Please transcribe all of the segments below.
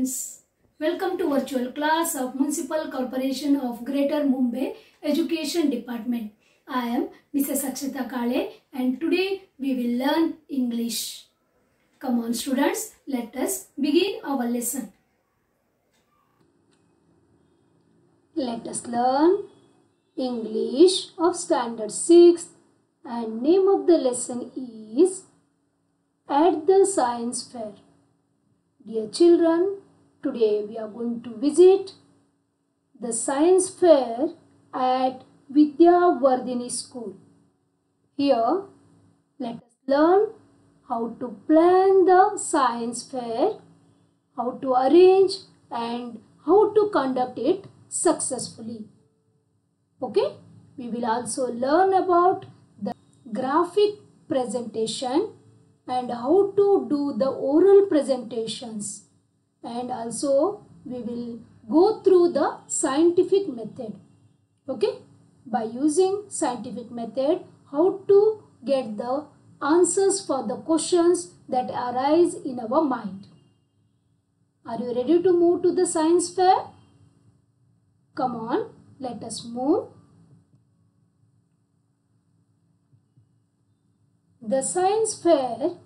students, welcome to virtual class of Municipal Corporation of Greater Mumbai Education Department. I am Mrs. Akshita Kale and today we will learn English. Come on students, let us begin our lesson. Let us learn English of Standard 6 and name of the lesson is At the Science Fair. Dear children, today we are going to visit the science fair at Vidyavardhini School. Here, let us learn how to plan the science fair, how to arrange and how to conduct it successfully. Okay, we will also learn about the graphic presentation and how to do the oral presentations, and also we will go through the scientific method. Okay, by using scientific method, how to get the answers for the questions that arise in our mind. Are you ready to move to the science fair? Come on, let us move. The science fair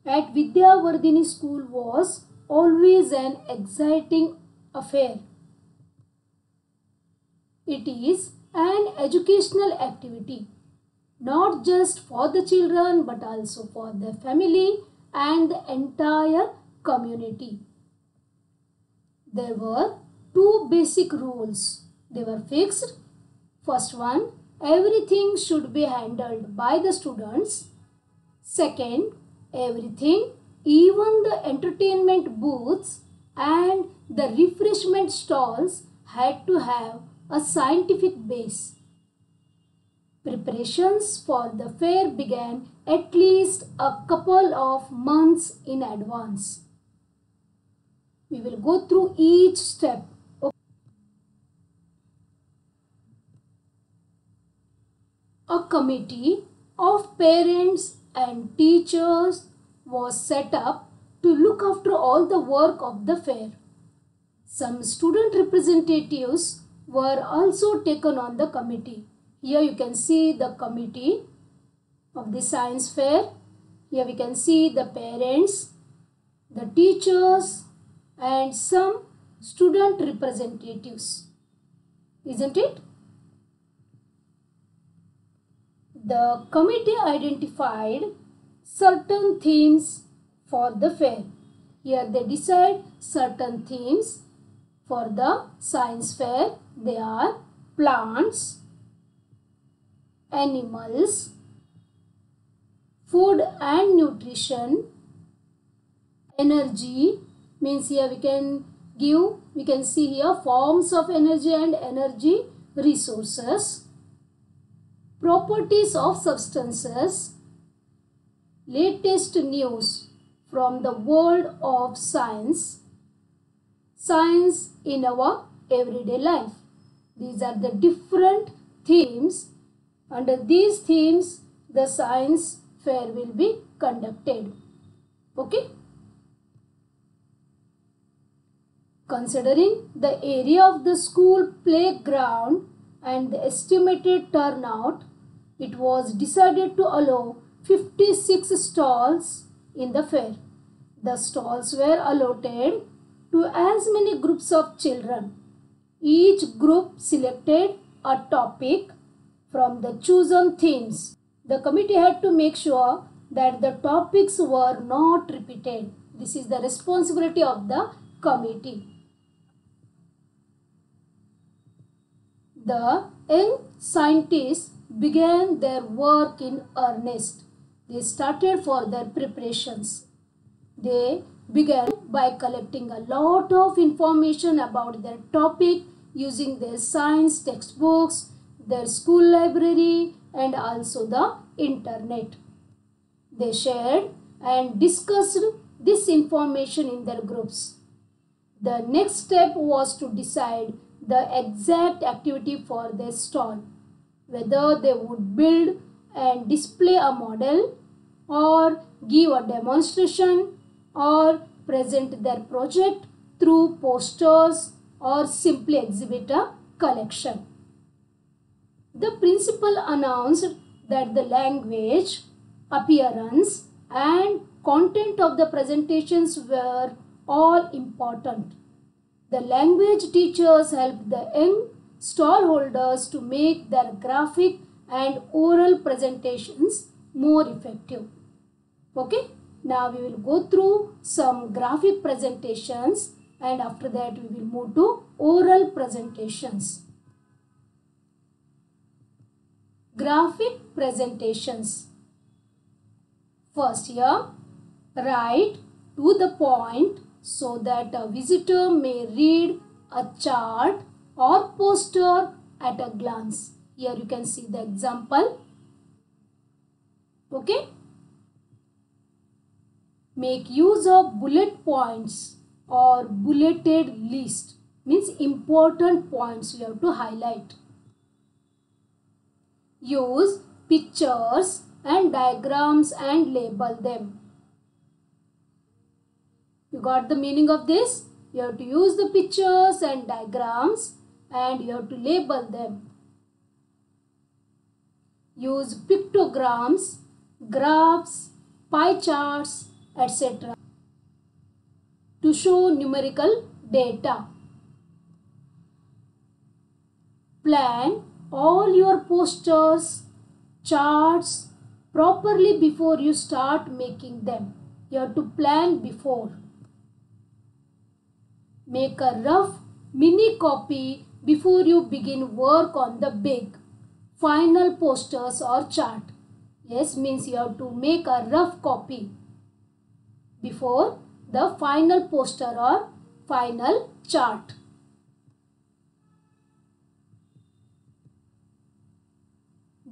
at Vidyavardhini School was always an exciting affair. It is an educational activity, not just for the children but also for the family and the entire community. There were two basic rules. They were fixed. First one, everything should be handled by the students. Second, everything, even the entertainment booths and the refreshment stalls, had to have a scientific base. Preparations for the fair began at least a couple of months in advance. We will go through each step. A committee of parents and teachers was set up to look after all the work of the fair. Some student representatives were also taken on the committee. Here you can see the committee of the science fair. Here we can see the parents, the teachers and some student representatives. Isn't it? The committee identified certain themes for the fair. Here they decide certain themes for the science fair. They are plants, animals, food and nutrition, energy, means here we can see here forms of energy and energy resources, properties of substances, latest news from the world of science, science in our everyday life. These are the different themes. Under these themes, the science fair will be conducted. Okay. Considering the area of the school playground and the estimated turnout, it was decided to allow 56 stalls in the fair. The stalls were allotted to as many groups of children. Each group selected a topic from the chosen themes. The committee had to make sure that the topics were not repeated. This is the responsibility of the committee. The young scientists began their work in earnest. They started for their preparations. They began by collecting a lot of information about their topic using their science textbooks, their school library and also the internet. They shared and discussed this information in their groups. The next step was to decide the exact activity for their stall, whether they would build and display a model or give a demonstration or present their project through posters or simply exhibit a collection. The principal announced that the language, appearance, and content of the presentations were all important. The language teachers helped the young stallholders to make their graphic and oral presentations more effective. Okay, now we will go through some graphic presentations and after that we will move to oral presentations. Graphic presentations. First here, write to the point so that a visitor may read a chart or poster at a glance. Here you can see the example. Okay. Make use of bullet points or bulleted list. Means important points you have to highlight. Use pictures and diagrams and label them. You got the meaning of this? You have to use the pictures and diagrams and you have to label them. Use pictograms, graphs, pie charts, etc. to show numerical data. Plan all your posters, charts properly before you start making them. You have to plan before. Make a rough mini copy before you begin work on the big final posters or chart. Yes, means you have to make a rough copy before the final poster or final chart.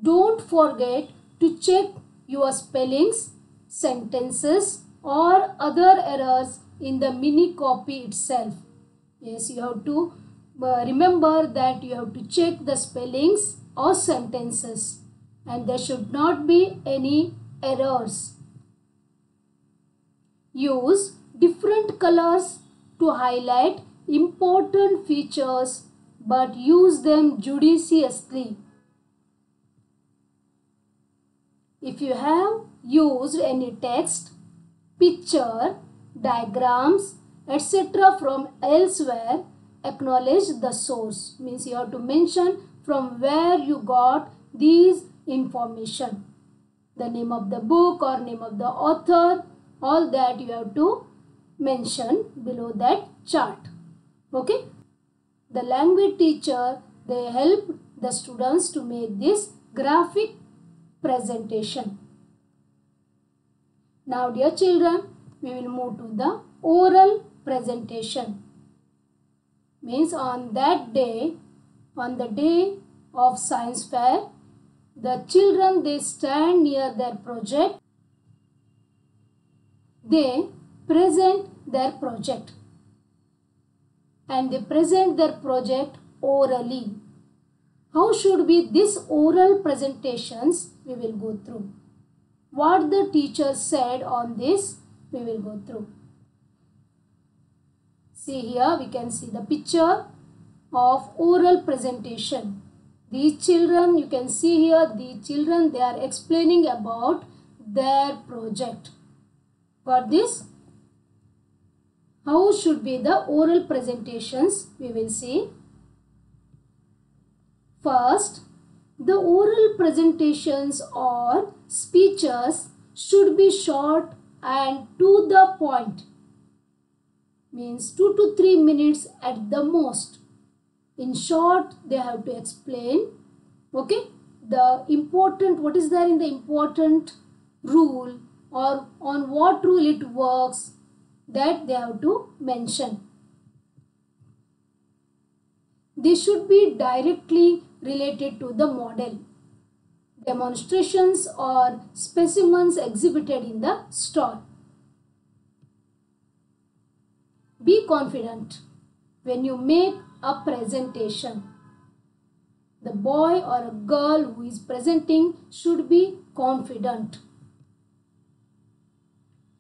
Don't forget to check your spellings, sentences or other errors in the mini copy itself. Yes, you have to remember that you have to check the spellings or sentences and there should not be any errors. Use different colors to highlight important features but use them judiciously. If you have used any text, picture, diagrams, etc. from elsewhere, acknowledge the source. Means you have to mention from where you got these information. The name of the book or name of the author, all that you have to mention below that chart. Okay. The language teacher, they help the students to make this graphic presentation. Now dear children, we will move to the oral presentation. Means on that day, on the day of science fair, the children, they stand near their project. They present their project and they present their project orally. How should be this oral presentations? We will go through. What the teacher said on this, we will go through. See here, we can see the picture of oral presentation. These children, you can see here, these children, they are explaining about their project. Got this? How should be the oral presentations? We will see. First, the oral presentations or speeches should be short and to the point. Means 2 to 3 minutes at the most. In short, they have to explain, okay, the important, what is there in the important rule or on what rule it works, that they have to mention. They should be directly related to the model, demonstrations or specimens exhibited in the stall. Be confident when you make a presentation. The boy or a girl who is presenting should be confident.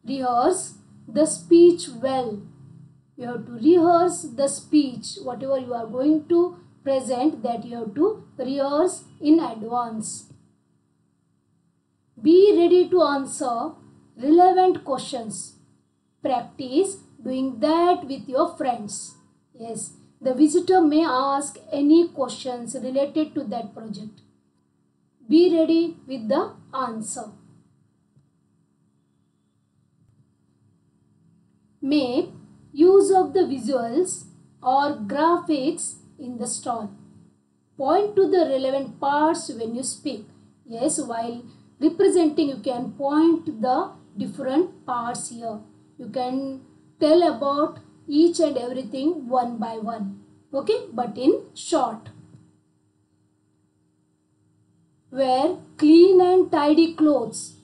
Rehearse the speech well. You have to rehearse the speech, whatever you are going to present, that you have to rehearse in advance. Be ready to answer relevant questions. Practice doing that with your friends. Yes, the visitor may ask any questions related to that project. Be ready with the answer. Make use of the visuals or graphics in the stall. Point to the relevant parts when you speak. Yes, while representing, you can point the different parts here. You can tell about each and everything one by one. Okay, but in short. Wear clean and tidy clothes,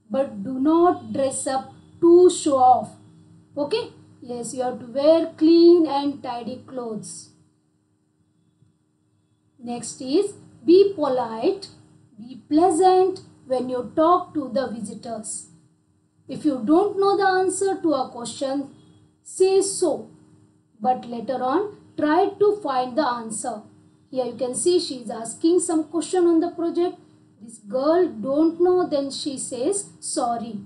but do not dress up to show off. Okay, yes, you have to wear clean and tidy clothes. Next is be polite, be pleasant when you talk to the visitors. If you don't know the answer to a question, say so, but later on try to find the answer. Here you can see she is asking some question on the project. This girl don't know, then she says sorry.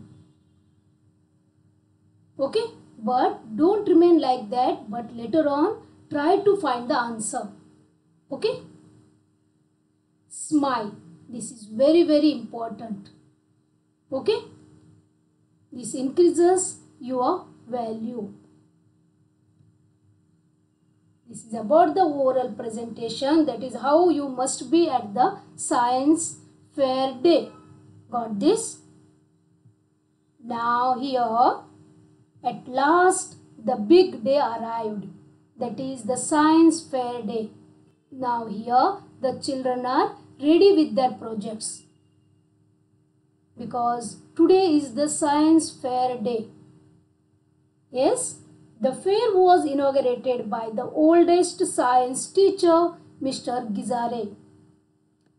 Okay, but don't remain like that, but later on try to find the answer. Okay, smile. This is very, very important. Okay, this increases your value. This is about the oral presentation. That is how you must be at the science fair day. Got this? Now here, at last the big day arrived. That is the science fair day. Now here the children are ready with their projects, because today is the science fair day. Yes, the fair was inaugurated by the oldest science teacher, Mr. Gizare.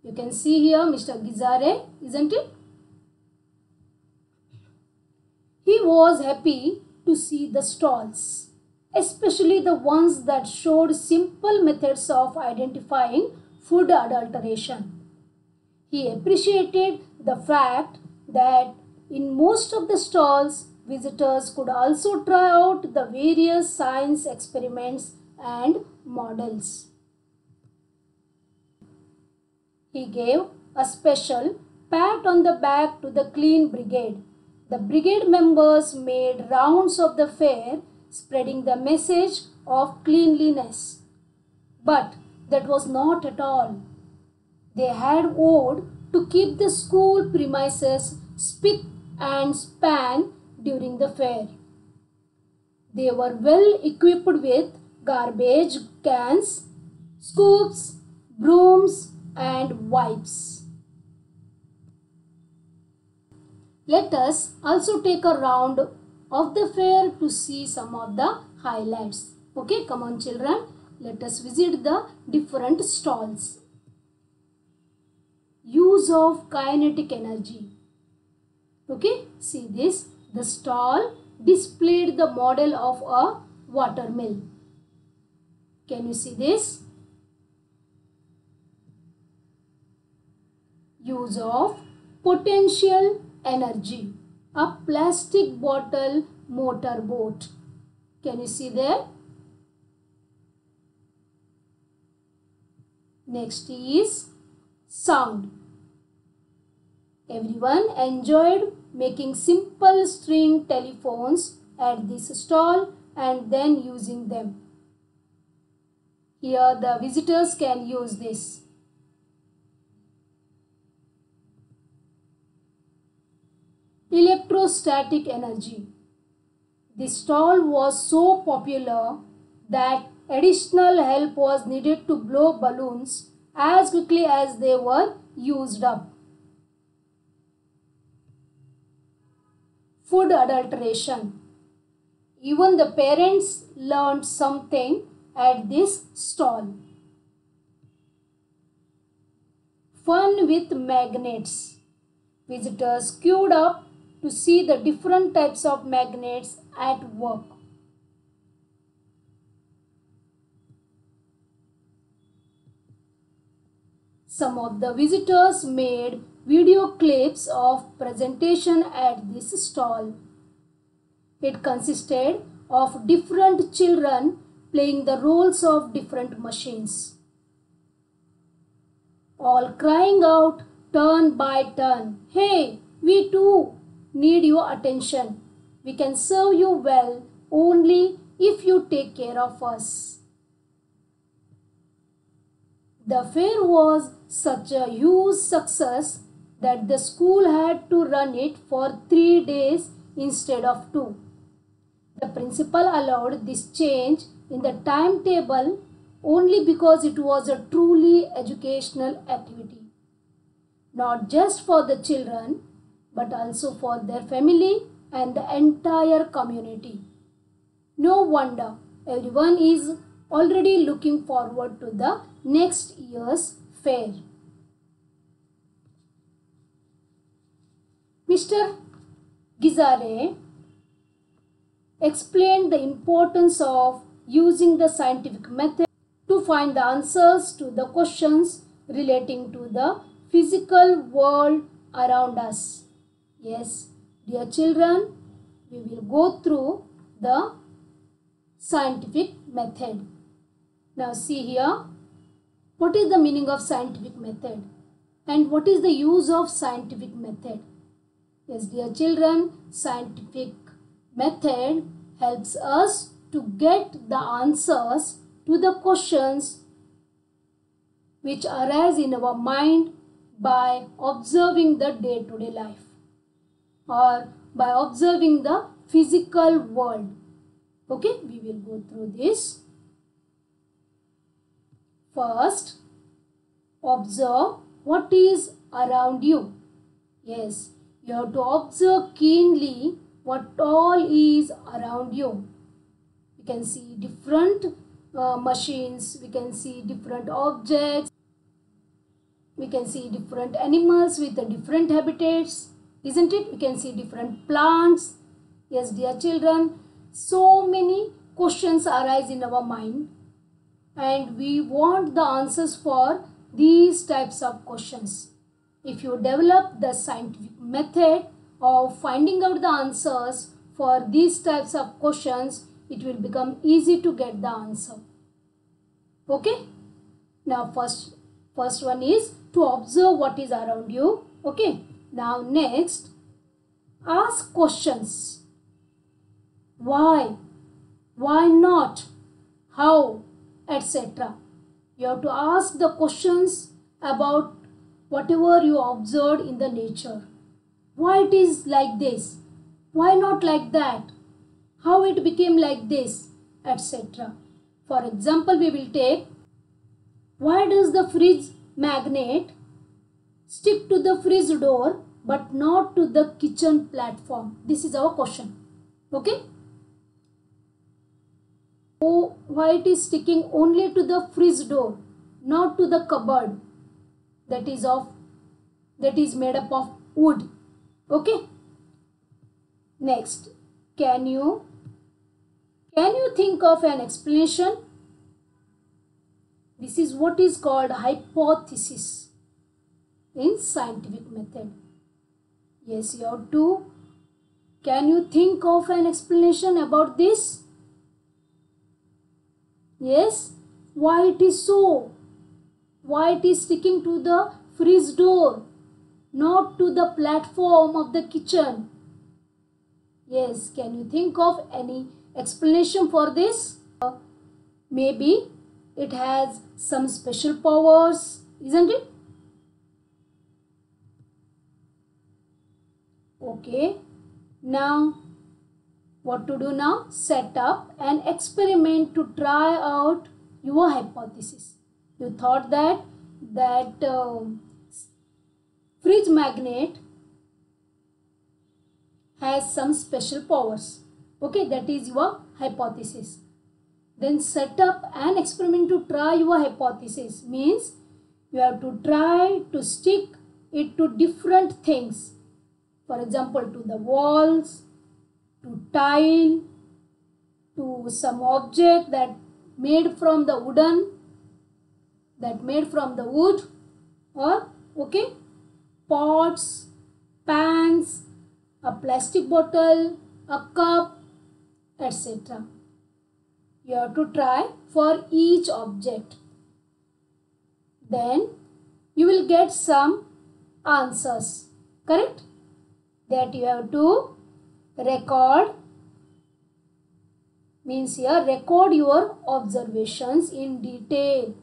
You can see here Mr. Gizare, isn't it? He was happy to see the stalls, especially the ones that showed simple methods of identifying food adulteration. He appreciated the fact that in most of the stalls, visitors could also try out the various science experiments and models. He gave a special pat on the back to the clean brigade. The brigade members made rounds of the fair, spreading the message of cleanliness. But that was not at all. They had vowed to keep the school premises spick and span during the fair. They were well equipped with garbage cans, scoops, brooms, and wipes. Let us also take a round of the fair to see some of the highlights. Okay, come on children, let us visit the different stalls. Use of kinetic energy. Okay, see this. The stall displayed the model of a water mill. Can you see this? Use of potential energy. A plastic bottle motor boat. Can you see there? Next is sound. Everyone enjoyed making simple string telephones at this stall and then using them. Here the visitors can use this. Electrostatic energy. This stall was so popular that additional help was needed to blow balloons as quickly as they were used up. Food adulteration. Even the parents learned something at this stall. Fun with magnets. Visitors queued up to see the different types of magnets at work. Some of the visitors made video clips of presentation at this stall. It consisted of different children playing the roles of different machines, all crying out turn by turn, "Hey, we too need your attention. We can serve you well only if you take care of us." The fair was such a huge success that the school had to run it for 3 days instead of 2. The principal allowed this change in the timetable only because it was a truly educational activity, not just for the children but also for their family and the entire community. No wonder everyone is already looking forward to the next year's fair. Mr. Gizare explained the importance of using the scientific method to find the answers to the questions relating to the physical world around us. Yes, dear children, we will go through the scientific method. Now see here, what is the meaning of scientific method and what is the use of scientific method? Yes, dear children, scientific method helps us to get the answers to the questions which arise in our mind by observing the day-to-day life or by observing the physical world. Okay, we will go through this. First, observe what is around you. Yes, you have to observe keenly what all is around you. We can see different machines, we can see different objects, we can see different animals with different habitats, isn't it? We can see different plants. Yes, dear children, so many questions arise in our mind and we want the answers for these types of questions. If you develop the scientific method of finding out the answers for these types of questions, it will become easy to get the answer. Okay? Now first one is to observe what is around you. Okay? Now next, ask questions. Why? Why not? How? Etc. You have to ask the questions about whatever you observed in the nature. Why it is like this? Why not like that? How it became like this? Etc. For example, we will take, why does the fridge magnet stick to the fridge door but not to the kitchen platform? This is our question. Okay? Oh, why it is sticking only to the fridge door, not to the cupboard that is made up of wood. Okay? Next, can you think of an explanation? This is what is called hypothesis in scientific method. Yes, you have to. Can you think of an explanation about this? Yes, why it is so? Why it is sticking to the fridge door, not to the platform of the kitchen? Yes, can you think of any explanation for this? Maybe it has some special powers, isn't it? Okay, now what to do now? Set up an experiment to try out your hypothesis. You thought that fridge magnet has some special powers. Okay, that is your hypothesis. Then set up an experiment to try your hypothesis. Means you have to try to stick it to different things. For example, to the walls, to tile, to some object that made from the wood. or okay, pots, pans, a plastic bottle, a cup, etc. You have to try for each object. Then you will get some answers, correct? That you have to record, means here record your observations in detail.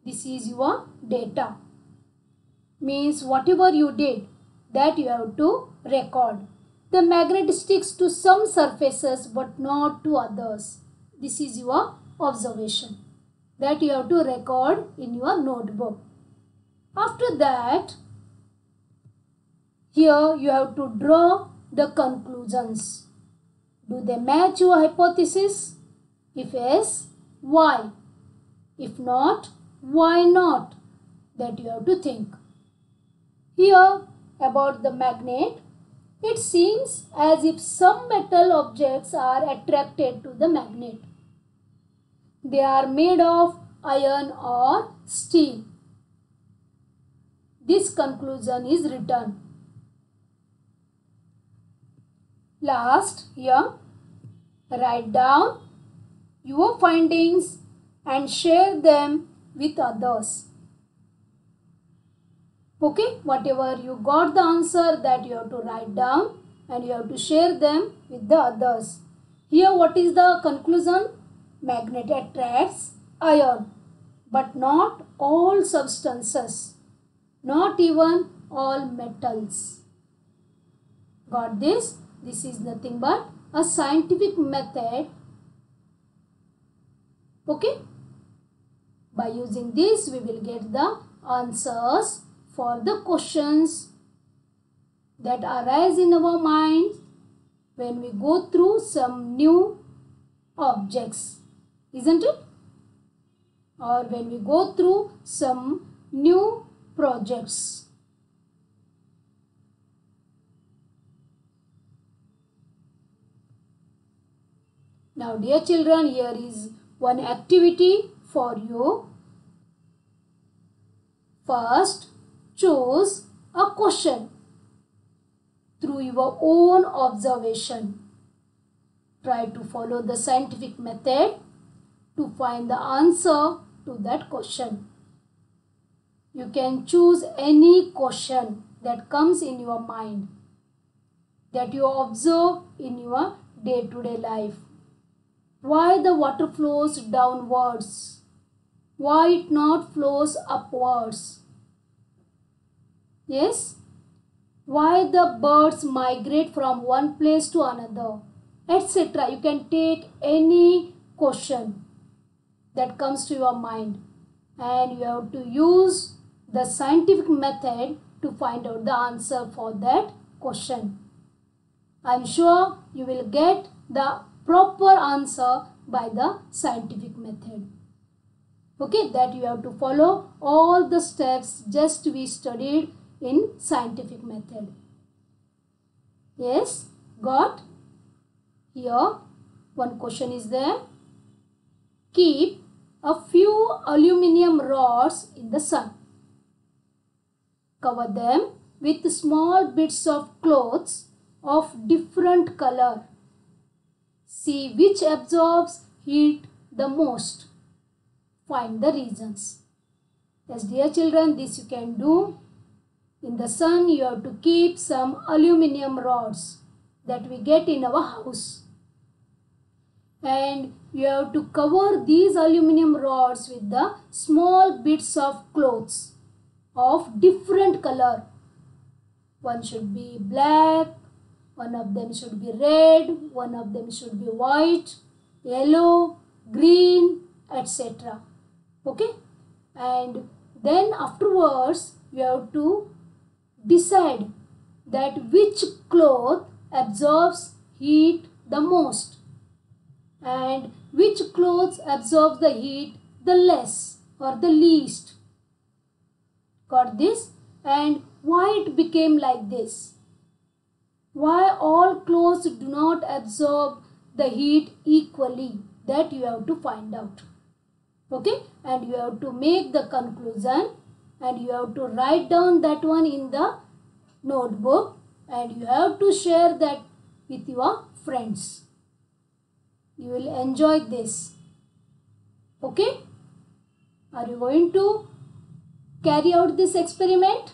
This is your data, means whatever you did, that you have to record. The magnet sticks to some surfaces but not to others. This is your observation that you have to record in your notebook. After that, here you have to draw the conclusions. Do they match your hypothesis? If yes, why? If not, why not? That you have to think. Here about the magnet, it seems as if some metal objects are attracted to the magnet. They are made of iron or steel. This conclusion is written. Last, here, write down your findings and share them with others. Okay, whatever you got the answer, that you have to write down and you have to share them with the others. Here, what is the conclusion? Magnet attracts iron, but not all substances, not even all metals. Got this? This is nothing but a scientific method. Okay? By using this, we will get the answers for the questions that arise in our mind when we go through some new objects, isn't it? Or when we go through some new projects. Now, dear children, here is one activity for you. First, choose a question through your own observation. Try to follow the scientific method to find the answer to that question. You can choose any question that comes in your mind, that you observe in your day-to-day life. Why the water flows downwards? Why it not flows upwards? Yes? Why the birds migrate from one place to another? Etc. You can take any question that comes to your mind and you have to use the scientific method to find out the answer for that question. I am sure you will get the proper answer by the scientific method. Okay, that you have to follow all the steps just we studied in scientific method. Yes, got? Here one question is there. Keep a few aluminium rods in the sun. Cover them with small bits of clothes of different color. See which absorbs heat the most. Find the reasons. Yes, dear children, this you can do. In the sun, you have to keep some aluminium rods that we get in our house. And you have to cover these aluminium rods with the small bits of clothes of different color. One should be black, one of them should be red, one of them should be white, yellow, green, etc. Okay? And then afterwards, you have to decide that which cloth absorbs heat the most and which clothes absorbs the heat the less or the least. Got this? And why it became like this? Why all clothes do not absorb the heat equally? That you have to find out. Okay? And you have to make the conclusion and you have to write down that one in the notebook and you have to share that with your friends. You will enjoy this. Okay? Are you going to carry out this experiment?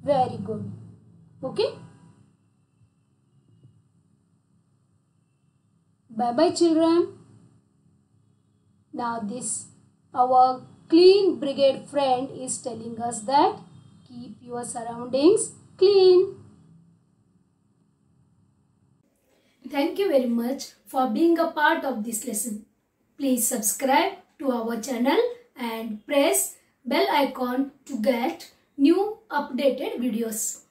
Very good. Okay? Bye bye children. Now this our clean brigade friend is telling us that keep your surroundings clean. Thank you very much for being a part of this lesson. Please subscribe to our channel and press bell icon to get new updated videos.